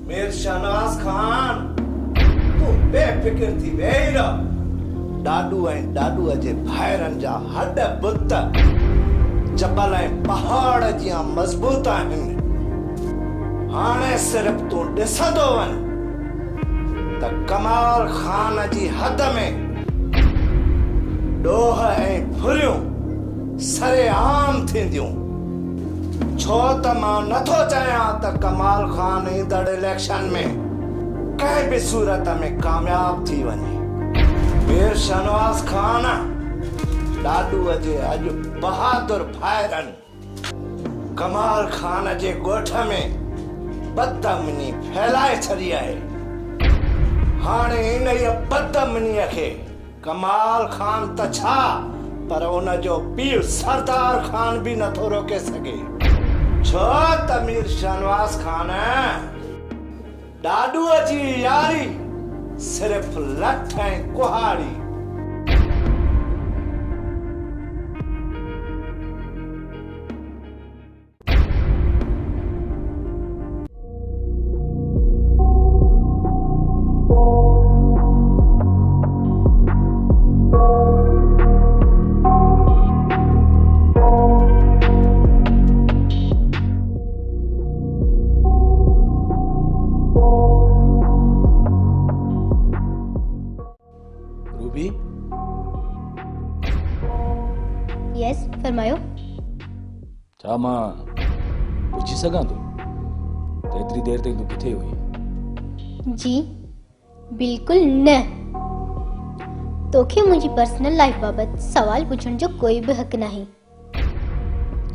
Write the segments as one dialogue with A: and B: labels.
A: मीर शहनवाज खान तू बेफिक्र थी वेही रह। ॾाॾू ऐं ॾाॾूअ जे भाइरनि जा हॾ बुत जबल ऐं पहाड़ जियां मज़बूत आहिनि। हाणे सिर्फ़ तूं ॾिसंदो वञ त कमाल खान जी हद में ॾोह ऐं फुरियूं सरेआम थींदियूं। छो त मां नथो चाहियां त कमाल खान ईंदड़ इलेक्शन में कंहिं बि सूरत में कामयाब थी वञे। मीर शहनवाज खान ॾाॾूअ जे अॼु बहादुर भाइरनि कमाल खान जे ॻोठ में बदअमनी फैलाए छॾी आहे। हाणे इन बदअमनीअ खे कमाल खान त छा पर उन जो पीउ सरदार खान भी नथो रोके सके। छो त मीर शहनवाज खान ॾाॾूअ जी यारी सिर्फ़ लठ ऐं कुहाड़ी।
B: रूबी
C: यस फरमायो।
B: छा मां पुछी सघां थो त एतिरी देर ताईं तूं किथे हुई?
C: जी बिल्कुल न। तोखे मुंहिंजी पर्सनल लाइफ बाबत सवाल पुछण जो कोई भी हक नहीं।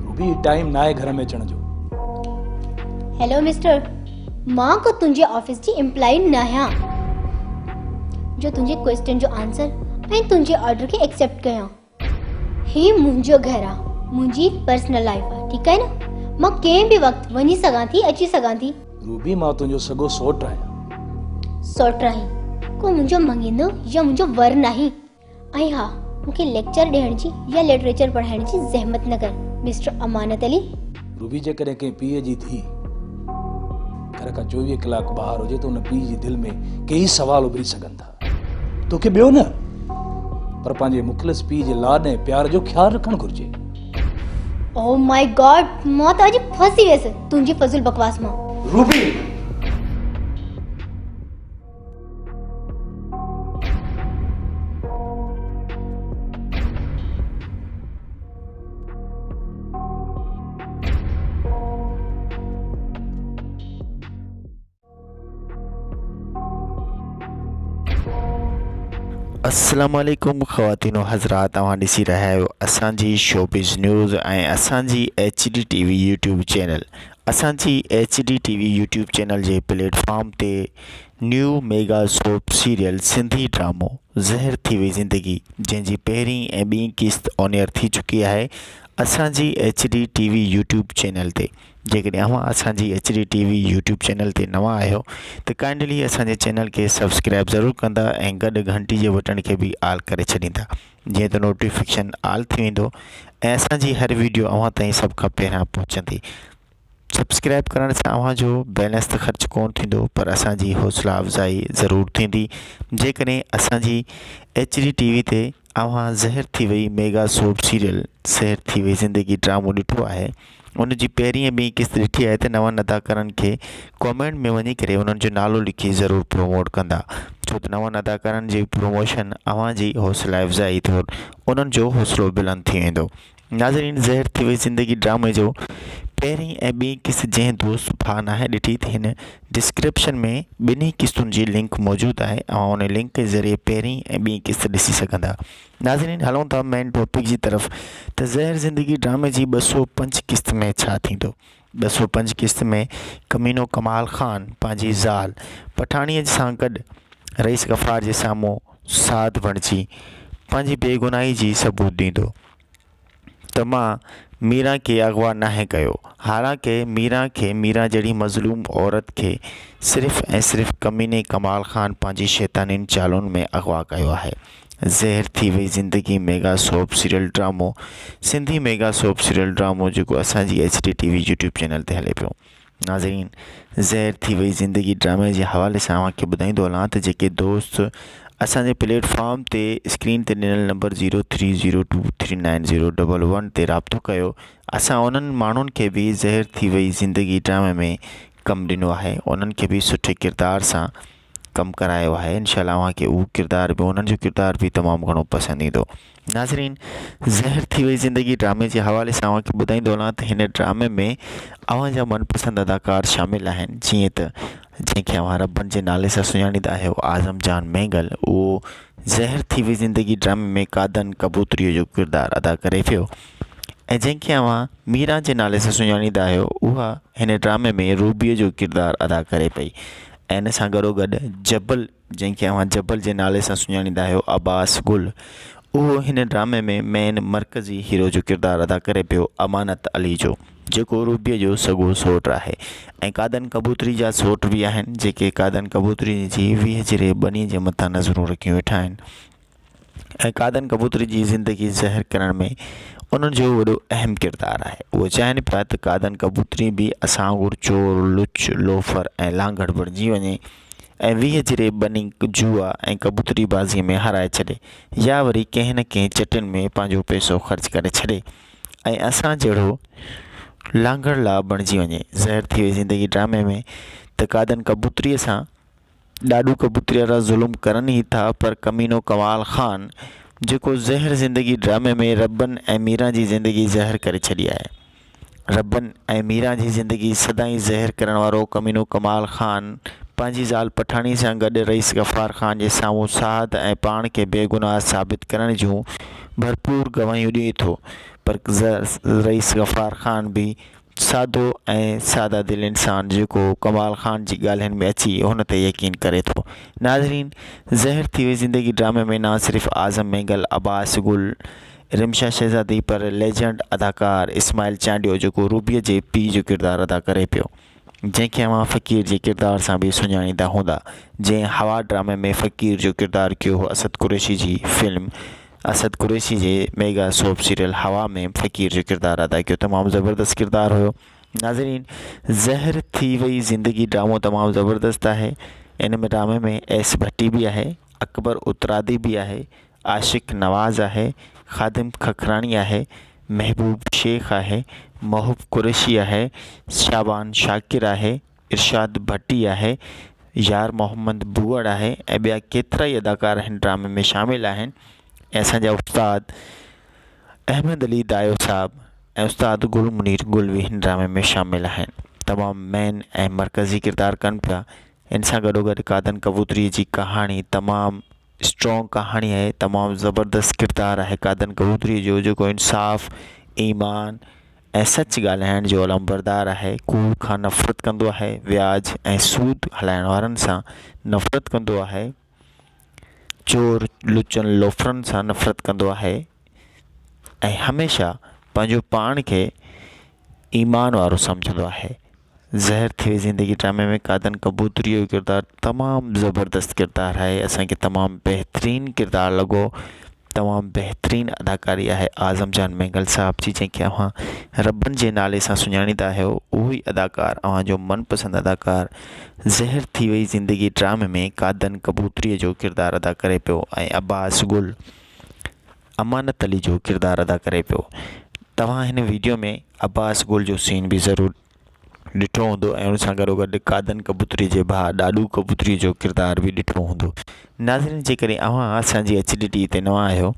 B: रूबी टाइम ना है घर में अचण जो।
C: हेलो मिस्टर, मां को तुंहिंजे ऑफिस जी एम्प्लॉय न आहियां जो तुंहिंजे क्वेश्चन जो आंसर ऐं तुंहिंजे ऑर्डर खे एक्सेप्ट कयां। ही मुंहिंजो घर आहे, मुंहिंजी पर्सनल लाइफ आहे, ठीकु आहे न। मां कंहिं बि वक़्तु वञी सघां थी, अची सघां थी।
B: रूबी मां तुंहिंजो सॻो सोट आहियां।
C: सोट आहीं, को मुंहिंजो मंगींदो या मुंहिंजो वर नाही। ऐं हा, मूंखे लेक्चर ॾियण जी या लिटरेचर पढ़ाइण जी ज़हमत न कर मिस्टर अमानत अली।
B: रूबी जेकॾहिं कंहिं पीउ जी थी घर खां 24 कलाक ॿाहिरि हुजे त उन पीउ जी दिलि में कई सवाल उभरी सघनि था। तोखे ॿियो न पर पंहिंजे मुख़लिस पीउ जे लाड ऐं प्यार जो ख़्यालु रखणु घुरिजे।
C: ओह माय गॉड, मां त अॼु फसी वियसि तुंहिंजी फज़ूल बकवास मां।
B: रूबी
D: अस्सलाम वालेकुम ख़वातीनो हज़रात, तव्हां ॾिसी रहिया आहियो असांजी शोबिज़ न्यूज़ ऐं असांजी HD TV यूट्यूब चैनल। असांजी HD TV यूट्यूब चैनल जे प्लेटफॉर्म ते new mega soap serial Sindhi ड्रामो ज़हर थी वई ज़िंदगी जंहिंजी पहिरीं ऐं ॿीं क़िस्त ऑनएयर थी चुकी आहे असांजी HD TV यूट्यूब चैनल ते। जेकॾहिं अव्हां असांजी HD TV यूट्यूब चैनल ते नवां आहियो त काइंडली असांजे चैनल खे सब्सक्राइब ज़रूरु कंदा ऐं गॾु घंटी जे बटन खे बि ऑल करे छॾींदा जीअं त नोटिफिकेशन ऑल थी वेंदो ऐं असांजी हर वीडियो अव्हां ताईं सभ खां पहिरियां पहुचंदी। सब्सक्राइब करण सां अव्हां जो बैलेंस त ख़र्च कोन थींदो पर असांजी हौसला अफ़ज़ाई ज़रूरु थींदी। जेकॾहिं असांजी HD TV ते अव्हां ज़हर थी वई मेगा सोप सीरियल ज़हर थी वई ज़िंदगी ड्रामो ॾिठो आहे, उन जी पहिरीं ऐं ॿीं क़िस्त ॾिठी आहे त नवनि अदाकारनि खे कॉमेंट में वञी करे उन्हनि जो नालो लिखी ज़रूरु प्रोमोट कंदा, छो त नवनि अदाकारनि जी प्रोमोशन अव्हां जी हौसला अफ़ज़ाई थो उन्हनि जो हौसलो बुलंद थी वेंदो। नाज़रीन, ज़हर थी वई ज़िंदगी ड्रामे जो पहिरीं ऐं ॿीं क़िस्त जंहिं दोस्त भाउ नाहे ॾिठी त हिन डिस्क्रिप्शन में ॿिन्ही क़िस्तुनि जी लिंक मौजूदु आहे, ऐं उन लिंक जे ज़रिए पहिरीं ऐं ॿीं क़िस्त ॾिसी सघंदा। नाज़रीन, हलूं था मेन टॉपिक जी तरफ़ त ज़हर ज़िंदगी ड्रामे जी 205 क़िस्त में छा थींदो। 205 क़िस्त में कमीनो कमाल खान पंहिंजी ज़ाल पठाणीअ सां गॾु रईस गफ़ार जे साम्हूं साध बणिजी पंहिंजी बेगुनाही जी सबूत ॾींदो त मां मीरा खे अगवा नाहे कयो। हालांकि मीरा खे मीरा जहिड़ी मज़लूम औरत खे सिर्फ़ ऐं सिर्फ़ कमीने कमाल खान पंहिंजी शैतानियुनि चालुनि में अगवा कयो आहे। ज़हर थी वई ज़िंदगी मेगा सोप सीरियल ड्रामो सिंधी मेगा सोप सीरियल ड्रामो जेको असांजी HD TV यूट्यूब चैनल ते हले पियो। नाज़रीन, ज़हर थी वई ज़िंदगी ड्रामे जे हवाले सां अव्हांखे ॿुधाईंदो हलां त जेके दोस्त असांजे प्लेटफॉर्म ते स्क्रीन ते ॾिनल नंबर 0302390111 ते राब्तो कयो, असां उन्हनि माण्हुनि खे बि ज़हर थी वई ज़िंदगी ड्रामे में कमु ॾिनो आहे, उन्हनि खे बि सुठे किरदार सां कमु करायो आहे। इंशाअल्लाह अव्हांखे उहो किरदार बि उन्हनि जो किरदार बि तमामु घणो पसंदि ईंदो। नाज़रीन, ज़हर थी वई ज़िंदगी ड्रामे जे हवाले सां अव्हांखे ॿुधाईंदो हलां त हिन ड्रामे में अव्हांजा मनपसंदि अदाकार शामिल आहिनि, जीअं त जंहिंखे अव्हां रबनि जे नाले सां सुञाणींदा आहियो, आज़म जान मेंगल। उहो ज़हर थी वई ज़िंदगी ड्रामे में कादन कबूतरीअ जो किरदारु अदा करे पियो, ऐं जंहिंखे अव्हां मीरा जे नाले सां सुञाणींदा आहियो, उहा हिन ड्रामे में रूबीअ जो किरदारु अदा करे पई। ऐं इन सां गॾोगॾु जबल, जंहिंखे अव्हां जबल जे नाले सां सुञाणींदा आहियो, अब्बास गुल, उहो हिन ड्रामे में मेन मरकज़ी हीरो जो किरदारु अदा करे पियो, अमानत अली जो, जेको रूबीअ जो सॻो सोट आहे। ऐं कादन कबूतरी जा सोट बि आहिनि, जेके कादन कबूतरी जी 20 जिरे ॿनीअ जे मथां नज़रूं रखी वेठा आहिनि। ऐं कादन कबूतरी जी ज़िंदगी ज़हर करण में उन्हनि जो वॾो अहम किरदारु आहे। उहे चाहिनि पिया त कादन कबूतरी बि असां वांगुरु चोर, लुच, लोफर ऐं लांघड़ बणिजी वञे ऐं 20 जिरे बनी जुआ ऐं कबूतरी बाज़ीअ में हाराए छॾे, या वरी कंहिं न कंहिं चटिन में पंहिंजो पैसो ख़र्च करे छॾे ऐं असां जहिड़ो लांघड़ ला बणिजी वञे। ज़हर थी वई ज़िंदगी ड्रामे में त कादन कबूतरीअ सां ॾाॾू कबूतरी वारा ज़ुल्म करनि ई था, पर कमीनो कमाल ख़ान, जेको ज़हर ज़िंदगी ड्रामे में रबन ऐं मीरा जी ज़िंदगी ज़हर करे छॾी आहे। रबन ऐं मीरा जी ज़िंदगी सदाईं ज़हर करण वारो कमीनो कमाल ख़ान पंहिंजी ज़ाल पठाणी सां गॾु रईस गफ़ार ख़ान जे साम्हूं साहद ऐं पाण खे बेगुनाह साबित करण जूं भरपूर गवाहियूं ॾिए थो, पर रईस गफ़ार ख़ान बि सादो ऐं सादा दिल इंसान, जेको कमाल ख़ान जी ॻाल्हियुनि में अची हुन ते यकीन करे थो। नाज़रीन, ज़हर थी वई ज़िंदगी ड्रामे में ना सिर्फ़ आज़म मेंगल, अब्बास गुल, रिमशा शहज़ादी, पर लेजेंड अदाकार इस्माइल चांडियो, जेको रूबीअ जे पीउ जो किरदारु अदा करे पियो, जंहिंखे अव्हां फ़क़ीर जे किरदार सां बि सुञाणींदा हूंदा, जंहिं हवा ड्रामे में फ़क़ीर जो किरदारु कयो हो असद कुरैशी जी फिल्म, असद कुरैशी जे मेगा सोप सीरियल हवा में फ़क़ीर जो किरदारु अदा कयो। तमामु ज़बरदस्त किरदारु हुयो। नाज़रीन, ज़हर थी वई ज़िंदगी ड्रामो तमामु ज़बरदस्त आहे। इन में ड्रामे में एस भट्टी भी आहे, अकबर उतरादी भी आहे, आशिक नवाज़ आहे, ख़ादिम खखराणी आहे, महबूब शेख आहे, महबूब कुरैशी आहे, शाबान शाकिर आहे, इरशाद भट्टी आहे, यार मोहम्मद बुअड़ आहे ऐं ॿिया केतिरा ई अदाकार हिन ड्रामे में शामिल आहिनि। ऐं असांजा उस्ताद अहमद अली दायो साहब ऐं उस्ताद गुल मुनीर गुल भी हिन ड्रामे में शामिल आहिनि। तमामु मेन ऐं मरकज़ी किरदारु कनि पिया। इन सां गॾोगॾु कादन कबूतरीअ जी कहाणी तमामु स्ट्रॉन्ग कहाणी आहे, तमामु ज़बरदस्त किरदारु आहे कादन कबूतरीअ जो, जेको इंसाफ़, ईमान ऐं सच ॻाल्हाइण जो अलमबरदार आहे। कूड़ खां नफ़रत कंदो आहे, व्याज ऐं सूद हलाइण वारनि सां नफ़रत कंदो आहे, चोर, लुचनि, लोफरनि सां नफ़रत कंदो आहे ऐं हमेशह पंहिंजो पाण खे ईमान वारो सम्झंदो आहे। ज़हर थी वई ज़िंदगी ड्रामे में कादन कबूतरीअ जो किरदारु तमामु ज़बरदस्त किरदारु आहे। असांखे तमामु बहितरीनु किरदारु लॻो, तमामु बहितरीनु अदाकारी आहे आज़म जान मेंगल साहब जी, जंहिंखे अव्हां रबनि जे नाले सां सुञाणींदा आहियो। उहो ई अदाकार अव्हांजो मनपसंदि अदाकार ज़हर थी वई ज़िंदगी ड्रामे में कादन कबूतरीअ जो किरदारु अदा करे पियो ऐं अब्बास गुल अमानत अली जो किरदारु अदा करे पियो। तव्हां हिन वीडियो में अब्बास गुल जो सीन भी ज़रूरु ॾिठो हूंदो ऐं उन सां गॾोगॾु कादन कबूतरी जे भाउ ॾाॾू कबूतरी जो किरदारु बि ॾिठो हूंदो। नाज़रीन, जेकॾहिं अव्हां असांजी HD ते नवां आहियो,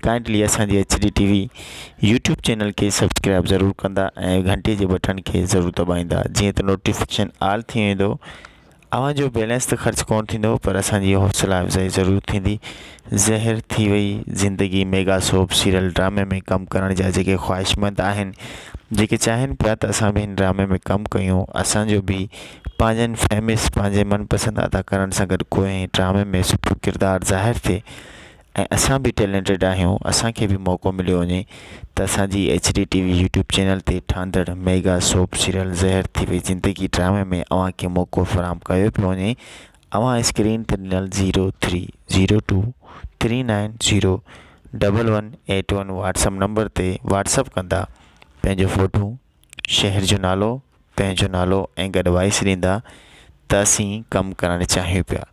D: काइंडली असांजी HD यूट्यूब चैनल खे सब्सक्राइब ज़रूरु कंदा ऐं घंटे जे बटन खे ज़रूरु दॿाईंदा, जीअं त नोटिफिकेशन ऑल थी वेंदो। अव्हांजो बैलेंस त ख़र्च कोन थींदो, पर असांजी हौसला अफ़ज़ाई ज़रूरु थींदी। ज़हर थी वई ज़िंदगी मेगा सोप सीरियल ड्रामे में कमु करण जा जेके ख़्वाहिशमंद आहिनि, जेके चाहिनि पिया त असां बि हिन ड्रामे में कमु कयूं, असांजो बि पंहिंजनि फेमस पंहिंजे मनपसंदि अदाकारनि सां गॾु कोई ड्रामे में सुठो किरदारु ज़ाहिर थिए ऐं असां बि टैलेंटेड आहियूं, असांखे बि मौक़ो मिलियो वञे त असांजी HD यूट्यूब चैनल ते ठहंदड़ मेगा सोप सीरियल ज़हर थी वई ज़िंदगी ड्रामे में अव्हांखे मौक़ो फ़राहम कयो पियो वञे। अव्हां स्क्रीन ते ॾिनल 0302390181 व्हाट्सअप नंबर ते व्हाट्सअप कंदा पंहिंजो फ़ोटो, शहर जो नालो, पंहिंजो नालो ऐं गॾु वॉइस ॾींदा त असीं कमु करणु चाहियूं पिया।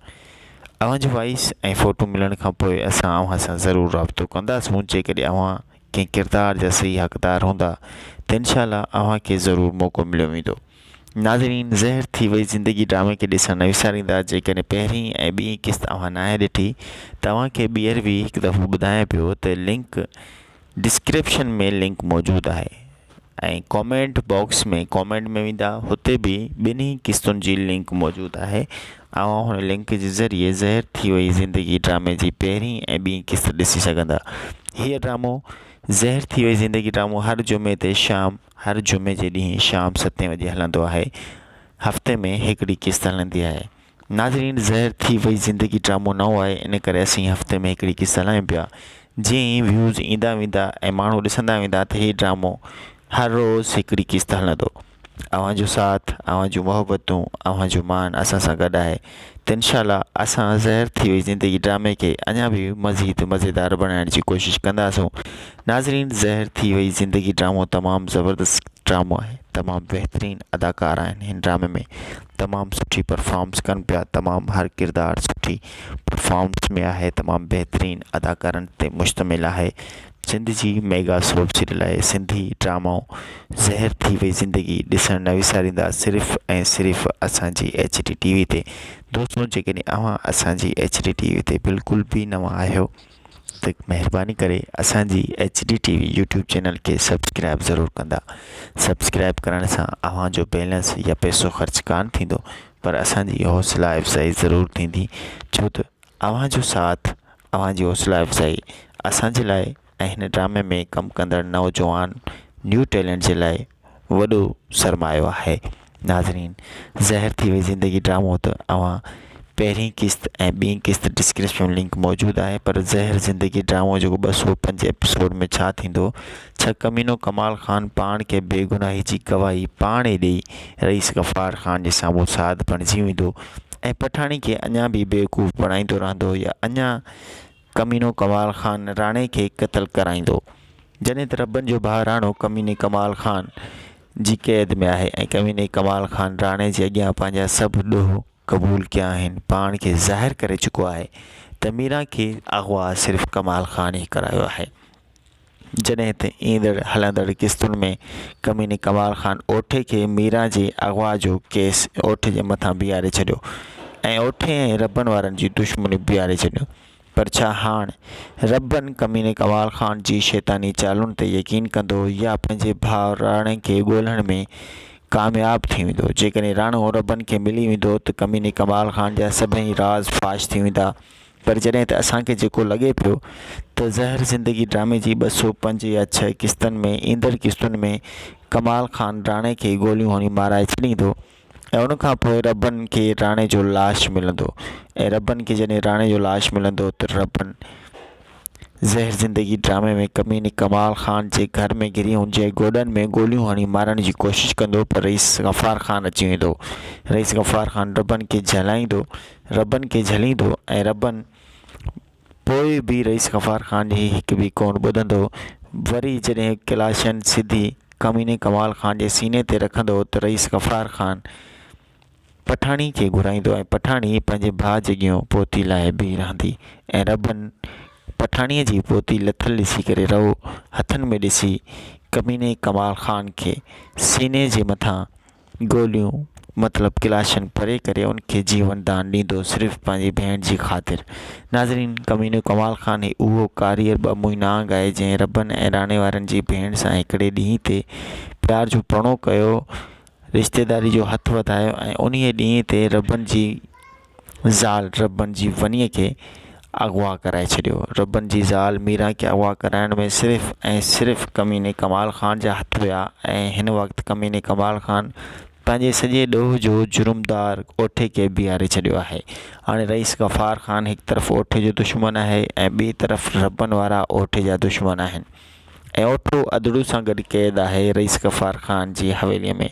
D: अव्हांजो वॉइस ऐं फ़ोटो मिलण खां पोइ असां अव्हां सां ज़रूरु राब्तो कंदासूं। जेकॾहिं अव्हां कंहिं किरदार जा सही हक़दार हूंदा त इनशाला अव्हांखे ज़रूरु मौक़ो मिलियो वेंदो। नाज़रीन, ज़हर थी वई ज़िंदगी ड्रामे खे ॾिसण न विसारींदा। जेकॾहिं पहिरीं ऐं ॿीं क़िस्त अव्हां नाहे ॾिठी त तव्हांखे ॿीहर बि हिकु दफ़ो ॿुधायां पियो त लिंक डिस्क्रिप्शन में लिंक मौजूदु आहे ऐं कॉमेंट बॉक्स में कॉमेंट में वेंदा, हुते बि ॿिन्ही क़िस्तुनि जी लिंक मौजूदु आहे। अव्हां हुन लिंक जे ज़रिए ज़हर थी वई ज़िंदगी ड्रामे जी पहिरीं ऐं ॿीं क़िस्त ॾिसी सघंदा। हीअ ड्रामो ज़हर थी वई ज़िंदगी ड्रामो हर जुमे जे ॾींहुं शाम 7 बजे हलंदो आहे। हफ़्ते में हिकिड़ी क़िस्त हलंदी आहे। नाज़रीन, ज़हर थी वई ज़िंदगी ड्रामो नओं आहे, इन करे असीं हफ़्ते में हिकिड़ी क़िस्त हलायूं पिया। जीअं ई व्यूज़ ईंदा वेंदा ऐं माण्हू ॾिसंदा वेंदा त हीउ ड्रामो हर रोज़ हिकिड़ी क़िस्त हलंदो। अव्हांजो साथ, अव्हांजूं मोहबतूं, अव्हांजो मान असां सां गॾु आहे त इनशाला असां ज़हर थी वई ज़िंदगी ड्रामे खे अञा बि मज़ीद मज़ेदार बणाइण जी कोशिशि कंदासूं। नाज़रीन, ज़हर थी वई ज़िंदगी ड्रामो तमामु ज़बरदस्त ड्रामो आहे। तमामु बहितरीन अदाकार आहिनि हिन ड्रामे में, तमामु सुठी परफॉर्मेंस कनि पिया। तमामु हर किरदार सुठी परफॉर्मेंस में आहे। तमामु बहितरीन अदाकारनि ते मुश्तमिल आहे। सिंध जी मेगा सोप सीरियल आहे। सिंधी ड्रामो ज़हर थी वई ज़िंदगी ॾिसणु न विसारींदा, सिर्फ़ु ऐं सिर्फ़ु असांजी HD TV ते। दोस्तों, जेकॾहिं अव्हां असांजी HD TV ते बिल्कुलु बि नवां आहियो त महिरबानी करे असांजी HD TV यूट्यूब चैनल खे सब्सक्राइब ज़रूरु कंदा। सब्सक्राइब करण सां अव्हांजो बैलेंस या पैसो ख़र्च कान थींदो, पर असांजी हौसला अफ़ज़ाई ज़रूरु थींदी, छो त अव्हांजो साथ, अव्हांजी हौसला अफ़ज़ाई असांजे लाइ ऐं हिन ड्रामे में कमु कंदड़ नौजवान न्यू टैलेंट जे लाइ वॾो सरमायो आहे। नाज़रीन, ज़हर थी वई ज़िंदगी ड्रामो त अव्हां पहिरीं क़िस्त ऐं ॿीं क़िस्त डिस्क्रिप्शन में लिंक मौजूदु आहे, पर ज़हर ज़िंदगी ड्रामो जेको 205 एपिसोड में छा थींदो, छा कमीनो कमाल ख़ान पाण खे बेगुनाही जी गवाही पाण ई ॾेई रईस गफ़ार ख़ान जे साम्हूं साध बणिजी वेंदो ऐं पठाणी खे अञा बि बेवकूफ़ बणाईंदो रहंदो, या अञा कमीनो कमाल ख़ान राणे खे क़तल कराईंदो। जॾहिं त रबनि जो भाउ राणो कमीने कमाल ख़ान जी क़ैद में आहे ऐं कमीने कमाल ख़ान राणे जे अॻियां पंहिंजा सभु ॾोह क़बूल कया आहिनि, पाण खे ज़ाहिर करे चुको आहे त मीरा खे अगवा सिर्फ़ु कमाल ख़ान ई करायो आहे। जॾहिं त ईंदड़ हलंदड़ क़िस्तुनि में कमीने कमाल ख़ान ओठे खे मीरा जे अगवा जो केस ओठे जे मथां बीहारे छॾियो ऐं ओठे ऐं रबनि वारनि जी दुश्मनी बीहारे छॾियो। पर छा हाणे रबनि कमीने कमाल ख़ान जी शैतानी चालुनि ते यकीन कंदो या पंहिंजे भाउ राणे खे ॻोल्हण में कामयाब थी वेंदो? जेकॾहिं राणो रबनि खे मिली वेंदो त कमीने कमाल ख़ान जा सभई राज़ फाश थी वेंदा। पर जॾहिं त असांखे जेको लॻे पियो त ज़हर ज़िंदगी ड्रामे जी 205 या 6 क़िस्तनि में ईंदड़ क़िस्तुनि में कमाल ख़ान राणे खे गोलियूं हणी माराए छॾींदो ऐं उनखां पोइ रबनि खे राणे जो लाश मिलंदो, ऐं रबनि खे जॾहिं राणे जो लाश मिलंदो त रबनि ज़हर ज़िंदगी ड्रामे में कमीने कमाल ख़ान जे घर में घिरी हुनजे गोॾनि में गोलियूं हणी मारण जी कोशिशि कंदो, पर रईस गफ़ार ख़ान अची वेंदो। रईस गफ़ार ख़ान रबनि खे झलींदो ऐं रबनि पोइ बि रईस गफ़ार ख़ान जी हिकु बि कोन ॿुधंदो। वरी जॾहिं क्लाशन सिधी कमीने कमाल ख़ान जे सीने ते रखंदो त रईस गफ़ार ख़ान पठाणी खे घुराईंदो ऐं पठाणी पंहिंजे भाउ जॻियो पोती लाइ बीह रहंदी ऐं रबनि पठाणीअ जी पोती लथल ॾिसी करे रओ हथनि में ॾिसी कमीने कमाल ख़ान खे सीने जे मथां गोलियूं मतिलबु क्लाशन परे करे उनखे जीवन दान ॾींदो, सिर्फ़ु पंहिंजी भेण जी ख़ातिर। नाज़रीन, कमीने कमाल ख़ान ही उहो कारीगर बमूई नांग आहे जंहिं रबनि ऐं राणे वारनि जी भेण सां हिकिड़े ॾींहं ते प्यार जो प्रणो कयो, रिश्तेदारी जो हथ वधायो ऐं उन्हीअ ॾींहं ते रबनि जी ज़ाल रबनि जी वनीअ खे अगवा कराए छॾियो। रबनि जी ज़ाल मीरा खे अगवा कराइण में सिर्फ़ु ऐं सिर्फ़ु कमीने कमाल ख़ान जा हथ हुया ऐं हिन वक़्तु कमीने कमाल ख़ान पंहिंजे सॼे ॾोह जो जुर्मदार ओठे खे बीहारे छॾियो आहे। हाणे रईस गफ़ार ख़ान हिकु तरफ़ ओठे जो दुश्मन आहे ऐं ॿी तरफ़ रबनि वारा ओठे जा दुश्मन आहिनि ऐं ओठो अदड़ू सां गॾु क़ैद आहे रईस गफ़ार ख़ान जी हवेलीअ में।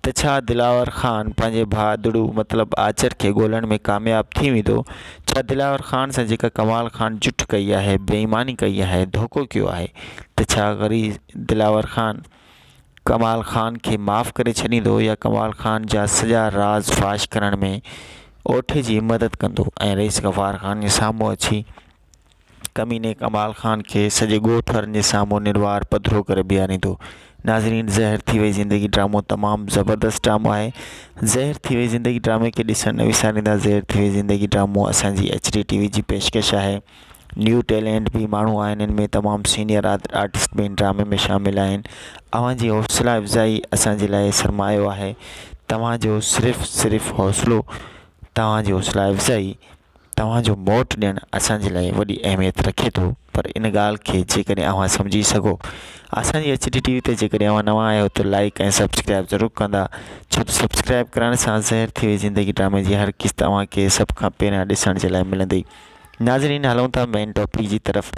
D: त छा दिलावर ख़ान पंहिंजे भाउ अदड़ू मतिलबु आचर खे ॻोल्हण में कामयाब थी वेंदो? छा दिलावर ख़ान सां जेका कमाल ख़ान जुठ कई आहे, बेईमानी कई आहे, धोखो कयो आहे, त छा वरी दिलावर ख़ान कमाल ख़ान खे माफ़ करे छॾींदो या कमाल ख़ान जा सॼा राज़ फाश करण में ओठे जी मदद कंदो ऐं रईस गफ़ार ख़ान जे साम्हूं अची कमीने कमाल ख़ान खे सॼे ॻोठ वारनि जे साम्हूं निर्वार पधिरो करे बीहारींदो। नाज़रीन, ज़हर थी वई ज़िंदगी ड्रामो तमामु ज़बरदस्त ड्रामो आहे। ज़हर थी वई ज़िंदगी ड्रामे खे ॾिसण न विसारींदा। ज़हर थी वई ज़िंदगी ड्रामो असांजी HD TV जी पेशकश आहे। न्यू टैलेंट भी माण्हू आहिनि, हिन में तमामु सीनियर आर्टिस्ट भी इन ड्रामे में शामिल आहिनि। अव्हांजी हौसला अफ़ज़ाई असांजे लाइ सरमायो आहे। तव्हांजो सिर्फ़ु हौसलो, तव्हांजी हौसला अफ़ज़ाई, तव्हांजो मोट ॾियणु असांजे लाइ वॾी अहमियत रखे थो। पर इन ॻाल्हि खे जेकॾहिं अव्हां सम्झी सघो, असांजी HD TV ते जेकॾहिं अव्हां नवां आहियो त लाइक ऐं सब्सक्राइब ज़रूरु कंदा, छो त सब्सक्राइब करण सां ज़हर थी वई ज़िंदगी ड्रामे जी हर क़िस्त तव्हांखे सभ खां पहिरियां ॾिसण जे लाइ मिलंदी। नाज़रीन, हलूं था मेन टॉपिक जी तरफ़।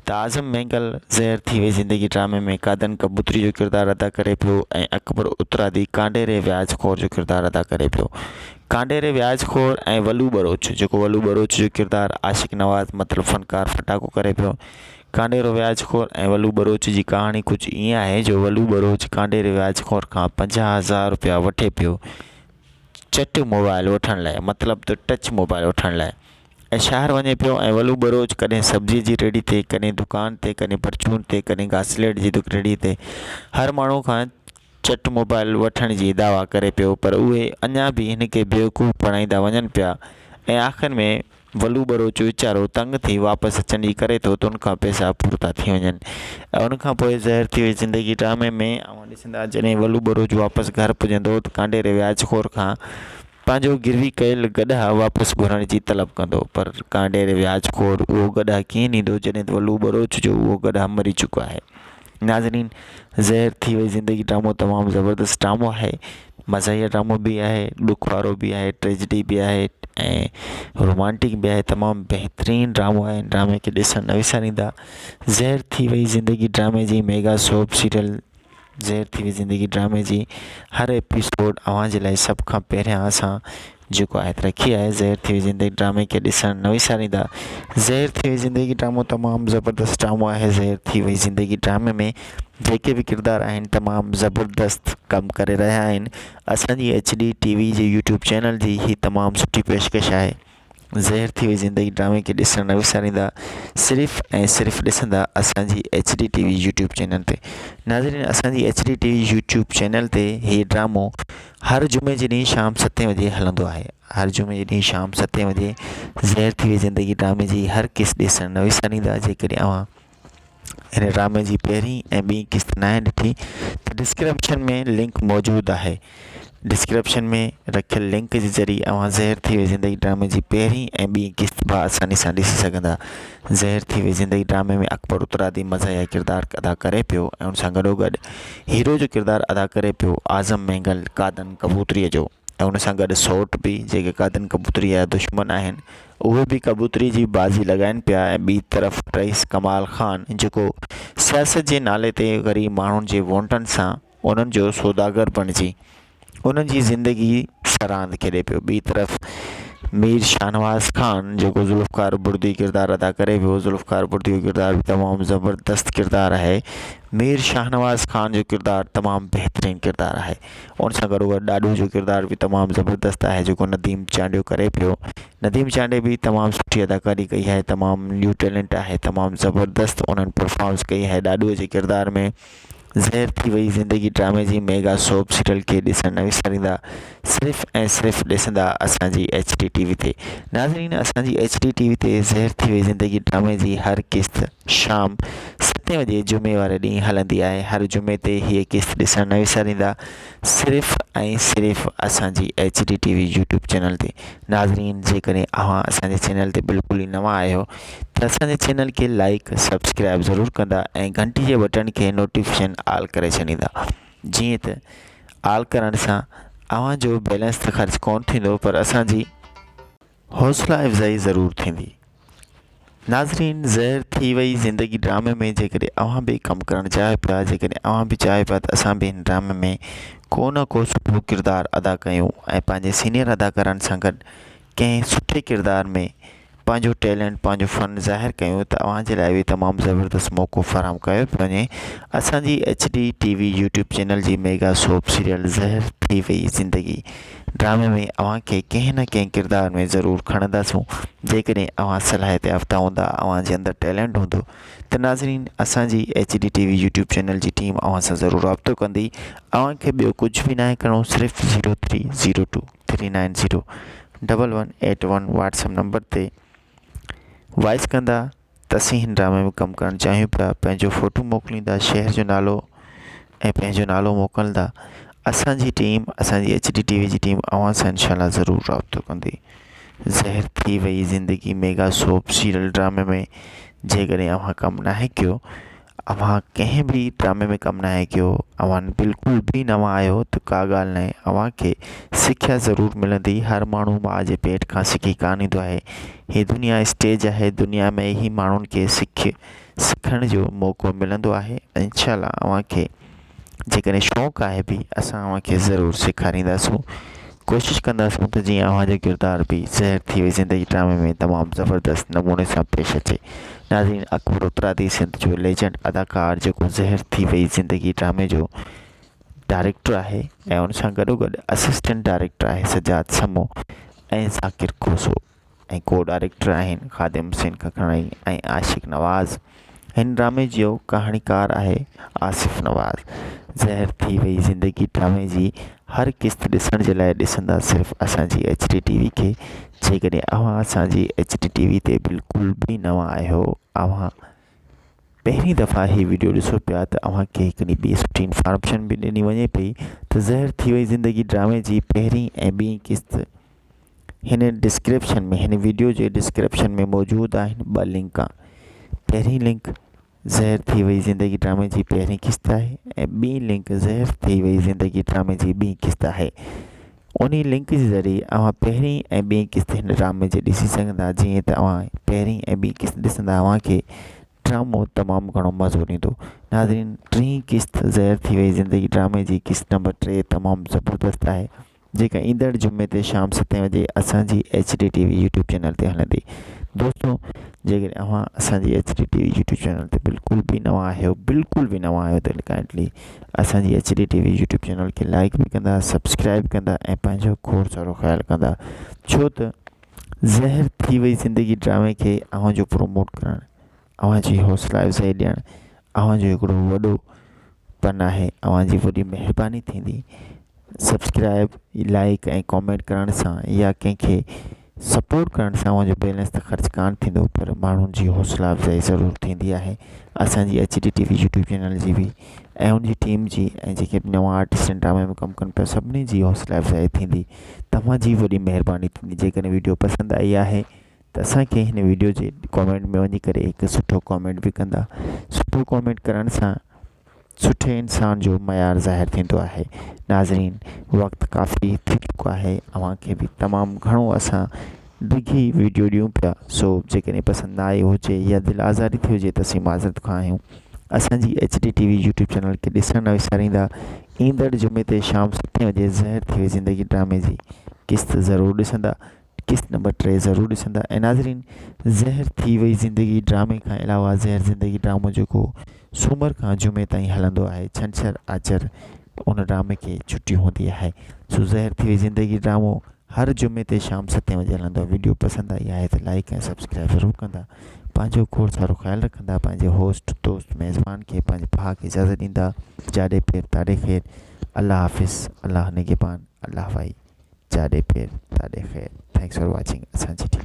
D: त आज़म मैंगल ज़हर थी वई ज़िंदगी ड्रामे में कादन कबूतरी जो किरदारु अदा करे पियो ऐं अकबर उतरादी कांडेरे व्याजखोर जो किरदारु अदा करे पियो। कांडेरे व्याजखोर ऐं वलू बरोच, जेको वलू बरोच जो किरदारु आशिक नवाज़ मतिलबु फ़नकार फटाको करे पियो। कांडेरो व्याजखोर ऐं वलू बरोच जी कहाणी कुझु ईअं आहे जो वलू बरोच कांडेरे व्याजखोर खां 50,000 रुपया वठे पियो चट मोबाइल वठण लाइ, मतिलबु त टच मोबाइल वठण लाइ, ऐं शहर वञे पियो। ऐं वलू बरोच कॾहिं सब्जी जी रेडी ते, कॾहिं दुकान ते, कॾहिं परचून ते, कॾहिं घासलेट जी रेडी ते हर माण्हू खां चट मोबाइल वठण जी दावा करे पियो। पर उहे अञा बि हिन खे बेवकूफ़ बणाईंदा वञनि पिया ऐं आख़िर में वलू बरोच वीचारो तंग थी वापसि अचण जी करे थो त उनखां पैसा पूरा था थी वञनि। ऐं उनखां पोइ ज़हर थी वई ज़िंदगी ड्रामे में अव्हां ॾिसंदा, जॾहिं वलू बरोच वापसि घर पुॼंदो त कांडेरे व्याजखोर खां पंहिंजो गिरवी कयल गॾा वापसि घुरण जी तलब कंदो। पर कांडेरे व्याजखोर उहो गॾा कीअं ॾींदो जॾहिं त वलू बरोच जो उहो गॾा मरी चुको आहे। नाज़रीन, ज़हर थी वई ज़िंदगी ड्रामो तमामु ज़बरदस्त ड्रामो आहे। मज़ाहिया ड्रामो भी आहे, ॾुख वारो भी आहे, ट्रेजिडी भी आहे ऐं रोमांटिक भी आहे। तमामु बहितरीनु ड्रामो आहे। ड्रामे खे ॾिसण न विसारींदा। ज़हर थी वई ज़िंदगी ड्रामे जी मेगा सोप सीरियल ज़हर थी वई ज़िंदगी ड्रामे जी हर एपिसोड अव्हां जे लाइ सभ खां पहिरियां असां जेको आहे रखी आहे। ज़हर थी वई ज़िंदगी ड्रामे खे ॾिसण न विसारींदा। ज़हर थी वई ज़िंदगी ड्रामो तमामु ज़बरदस्त ड्रामो आहे। ज़हर थी वई ज़िंदगी ड्रामे में जेके भी किरदार आहिनि तमामु ज़बरदस्त कमु करे रहिया आहिनि। असांजी HD TV जे यूट्यूब चैनल जी ही तमामु सुठी पेशकश आहे। ज़हर थी वई ज़िंदगी ड्रामे खे ॾिसण न विसारींदा। सिर्फ़ु ऐं सिर्फ़ु ॾिसंदा असांजी HD TV यूट्यूब चैनल ते। नाज़रीन, असांजी HD TV यूट्यूब चैनल ते हीअ ड्रामो हर जुमे जे ॾींहुं शाम 7 बजे हलंदो आहे। हर जुमे जे ॾींहुं शाम 7 बजे ज़हर थी वई ज़िंदगी ड्रामे जी हर क़िस्त ॾिसण न विसारींदा। जेकॾहिं अव्हां हिन ड्रामे जी पहिरीं ऐं ॿीं क़िस्त न आहे ॾिठी त डिस्क्रिप्शन में लिंक मौजूदु आहे। डिस्क्रिप्शन में रखियल लिंक जे ज़रिए अव्हां ज़हर थी वई ज़िंदगी ड्रामे जी पहिरीं ऐं ॿीं क़िस्त आसानी सां ॾिसी सघंदा। ज़हर थी वई ज़िंदगी ड्रामे में अकबर उतरादी मज़ाहिया किरदारु अदा करे पियो ऐं उन सां गॾोगॾु हीरो जो किरदारु अदा करे पियो आज़म मैंगल कादन कबूतरीअ जो। ऐं उन सां गॾु सौट भी जेके कादन कबूतरीअ जा दुश्मन आहिनि उहे भी कबूतरी जी बाज़ी लॻाइनि पिया। ऐं ॿी तरफ़ रईस कमाल ख़ान जेको सियासत जे नाले ते ग़रीब माण्हुनि जे वोटनि सां उन्हनि जो सौदागर बणिजी उन्हनि जी ज़िंदगी सरांद खेॾे पियो। ॿी तरफ़ मीर शाहनवाज़ ख़ान जेको ज़ुल्फ़कार बुर्दी किरदारु अदा करे पियो। ज़ुल्फ़कार बुर्दी जो किरदारु भी तमामु ज़बरदस्त किरदारु आहे। मीर शाहनवाज़ ख़ान जो किरदारु तमामु बहितरीनु किरदारु आहे। उन सां गॾोगॾु ॾाॾू जो किरदारु भी तमामु ज़बरदस्त आहे जेको नदीम चांडियो करे पियो। नदीम चांडे भी तमामु सुठी अदाकारी कई आहे। तमामु न्यू टैलेंट आहे। तमामु ज़बरदस्त उन्हनि परफॉर्मेंस कई आहे ॾाॾूअ जे किरदार में। ज़हर थी वई ज़िंदगी ड्रामे जी मेगा सोप सीरियल खे ॾिसण न विसारींदा। सिर्फ़ु ऐं सिर्फ़ु ॾिसंदा असांजी HD TV ते। नाज़रीन, असांजी HD TV ते ज़हर थी वई ज़िंदगी ड्रामे जी हर क़िस्त शाम 7 बजे जुमे वारे ॾींहुं हलंदी आहे। हर जुमे ते हीअ क़िस्त ॾिसण न विसारींदा। सिर्फ़ु ऐं सिर्फ़ु असांजी HD TV यूट्यूब चैनल ते। नाज़रीन, जेकॾहिं अव्हां असांजे चैनल ते बिल्कुलु ई नवां आहियो त असांजे चैनल खे लाइक सब्सक्राइब ज़रूरु कंदा ऐं घंटी जे बटन खे नोटिफिकेशन ऑल करे छॾींदा। जीअं त ऑल करण सां अव्हां जो बैलेंस त ख़र्च कोन थींदो पर असांजी हौसला अफ़ज़ाई ज़रूरु थींदी। नाज़रीन, ज़हर थी वई ज़िंदगी ड्रामे में जेकॾहिं अव्हां भी कमु करणु चाहियो पिया, जेकॾहिं अव्हां भी चाहियो पिया त असां भी हिन ड्रामे में को न को सुठो किरदारु अदा कयूं ऐं पंहिंजे सीनियर अदाकारनि सां गॾु कंहिं सुठे किरदार में पंहिंजो टैलेंट पंहिंजो फ़न ज़ाहिर कयूं त अव्हांजे लाइ बि तमामु ज़बरदस्त मौक़ो फ़राहम कयो पियो वञे। असांजी HD TV यूट्यूब चैनल जी मेगा सोप सीरियल ज़हर थी वई ज़िंदगी ड्रामे में अव्हांखे कंहिं न कंहिं किरदार में ज़रूरु खणंदासूं। जेकॾहिं अव्हां सलाहियत याफ़्ता हूंदा, अव्हांजे अंदरि टैलेंट हूंदो त नाज़रीन असांजी HD TV यूट्यूब चैनल जी टीम अव्हां सां ज़रूरु राब्तो कंदी। अव्हांखे ॿियो कुझु बि नाहे करिणो, सिर्फ़ु 0302390181 व्हाट्सएप नंबर ते वॉइस कंदा त असीं हिन ड्रामे में कमु करणु चाहियूं पिया, पंहिंजो फ़ोटो मोकिलींदा, शहर जो नालो ऐं पंहिंजो नालो मोकिलींदा। असांजी टीम असांजी HD TV जी टीम अव्हां सां इंशाल्लाह ज़रूरु राब्तो कंदी। ज़हर थी वई ज़िंदगी मेगा सोप सीरियल ड्रामे में जेकॾहिं अव्हां कमु नाहे कयो, अव्हां कंहिं बि ड्रामे में कमु नाहे कयो, अव्हां बिल्कुलु बि नवां आहियो त का ॻाल्हि नाहे, अव्हांखे सिख्या ज़रूरु मिलंदी। हर माण्हू माउ जे पेट खां सिखी कान ईंदो आहे। हीअ दुनिया स्टेज आहे, दुनिया में ई माण्हुनि खे सिखण जो मौक़ो मिलंदो आहे। इंशाल्लाह अव्हांखे जेकॾहिं शौक़ु आहे बि असां अव्हांखे ज़रूरु सेखारींदासूं। कोशिशि कंदासूं त जीअं अव्हांजो किरदार बि ज़हर थी वई ज़िंदगी ड्रामे में तमामु ज़बरदस्त नमूने सां पेश अचे। नाज़रीन अकबर उत्तरादी सिंध जो लेजेंड अदाकार जेको ज़हर थी वई ज़िंदगी ड्रामे जो डायरेक्टर आहे ऐं उन सां गॾोगॾु असिस्टेंट डायरेक्टर आहे सजाद समो ऐं ज़ाकिर खोसो ऐं को डायरेक्टर आहिनि ख़ादिम हुसैन खखणाई ऐं आशिक़ नवाज़। हिन ड्रामे जो कहाणीकार आहे आसिफ़ नवाज़। ज़हर थी वई ज़िंदगी ड्रामे जी हर क़िस्त ॾिसण जे लाइ ॾिसंदा सिर्फ़ु असांजी HD TV खे। जेकॾहिं अव्हां असांजी HD TV ते बिल्कुलु बि नवां आहियो, अव्हां पहिरीं दफ़ा हीअ वीडियो ॾिसो पिया त अव्हांखे हिकिड़ी ॿी सुठी इंफॉर्मेशन बि ॾिनी वञे पई त ज़हर थी वई ज़िंदगी ड्रामे जी पहिरीं ऐं ॿीं क़िस्त हिन डिस्क्रिप्शन में हिन वीडियो जे डिस्क्रिप्शन में मौजूदु आहिनि 2 लिंक। पहिरीं लिंक ज़हर थी वई ज़िंदगी ड्रामे जी पहिरीं क़िस्त आहे ऐं ॿीं लिंक ज़हर थी वई ज़िंदगी ड्रामे जी ॿीं क़िस्त आहे। उन लिंक जे ज़रिए अव्हां पहिरीं ऐं ॿीं क़िस्त हिन ड्रामे जे ॾिसी सघंदा। जीअं त अव्हां पहिरीं ऐं ॿीं क़िस्त ॾिसंदा, अव्हांखे ड्रामो तमामु घणो मज़ो ईंदो। नाज़रीन टीं क़िस्त ज़हर थी वई ज़िंदगी ड्रामे जी क़िस्त नंबर 3 तमामु ज़बरदस्त आहे, जेका ईंदड़ जुमे ते शाम 7 बजे असांजी HD TV यूट्यूब चैनल ते हलंदी। दोस्तों जेकॾहिं अव्हां असांजी HD TV यूट्यूब चैनल ते बिल्कुलु बि नवां आहियो त काइंडली असांजी HD TV यूट्यूब चैनल खे लाइक बि कंदा, सब्सक्राइब कंदा ऐं पंहिंजो खोड़ सारो ख़्यालु कंदा, छो त ज़हर थी वई ज़िंदगी ड्रामे खे अव्हांजो प्रोमोट करणु, अव्हांजी हौसला अफ़ज़ाई ॾियणु अव्हांजो हिकिड़ो वॾो पन आहे, अव्हांजी वॾी महिरबानी थींदी। सब्सक्राइब, लाइक ऐं कॉमेंट करण सां या कंहिंखे सपोर्ट करण सां अव्हांजो बैलेंस त ख़र्च कान थींदो, पर माण्हुनि जी हौसला अफ़ज़ाई ज़रूरु थींदी आहे। असांजी HD TV यूट्यूब चैनल जी बि ऐं उनजी टीम जी ऐं जेके बि नवां आर्टिस्ट ड्रामे में कमु कनि पिया सभिनी जी हौसला अफ़ज़ाई थींदी। तव्हांजी वॾी महिरबानी थींदी। जेकॾहिं वीडियो पसंदि आई आहे त असांखे हिन वीडियो जे कॉमेंट में वञी करे हिकु सुठो कॉमेंट बि कंदा। सुठो कॉमेंट करण सां सुठे इंसान जो मयार ज़ाहिर थींदो आहे। नाज़रीन वक़्तु काफ़ी थी चुको आहे, अव्हांखे बि तमामु घणो असां डिघी वीडियो ॾियूं पिया, सो जेकॾहिं पसंदि न आई हुजे या दिलि आज़ारी थी हुजे त असीं माज़रत खां आहियूं। असांजी HD TV यूट्यूब चैनल खे ॾिसणु न विसारींदा। ईंदड़ जुमे ते शाम 7 बजे ज़हर थी वई ज़िंदगी ड्रामे जी क़िस्त ज़रूरु ॾिसंदा, क़िस्त नंबर 3 ज़रूरु ॾिसंदा। ऐं नाज़रीन ज़हर थी वई ज़िंदगी ड्रामे खां अलावा ज़हर ज़िंदगी ड्रामो जेको सूमर खां जुमे ताईं हलंदो आहे, छंछरु आचर उन ड्रामे खे छुटी हूंदी आहे। सो ज़हर थी वई ज़िंदगी ड्रामो हर जुमे ते शाम 7 बजे हलंदो आहे। वीडियो पसंदि आई आहे त लाइक ऐं सब्सक्राइब ज़रूरु कंदा, पंहिंजो खोड़ सारो ख़्यालु रखंदा, पंहिंजे होस्ट दोस्त मेज़बान खे पंहिंजे भाउ खे इजाज़त ॾींदा। जाॾे पेर ताॾे ख़ैर, अल्लाह हाफ़िज़, अल्लाह निगहबान, अल्लाह भाई, जाॾे पेर ताॾे ख़ैर। थैंक्स फॉर वॉचिंग असांजी टीम।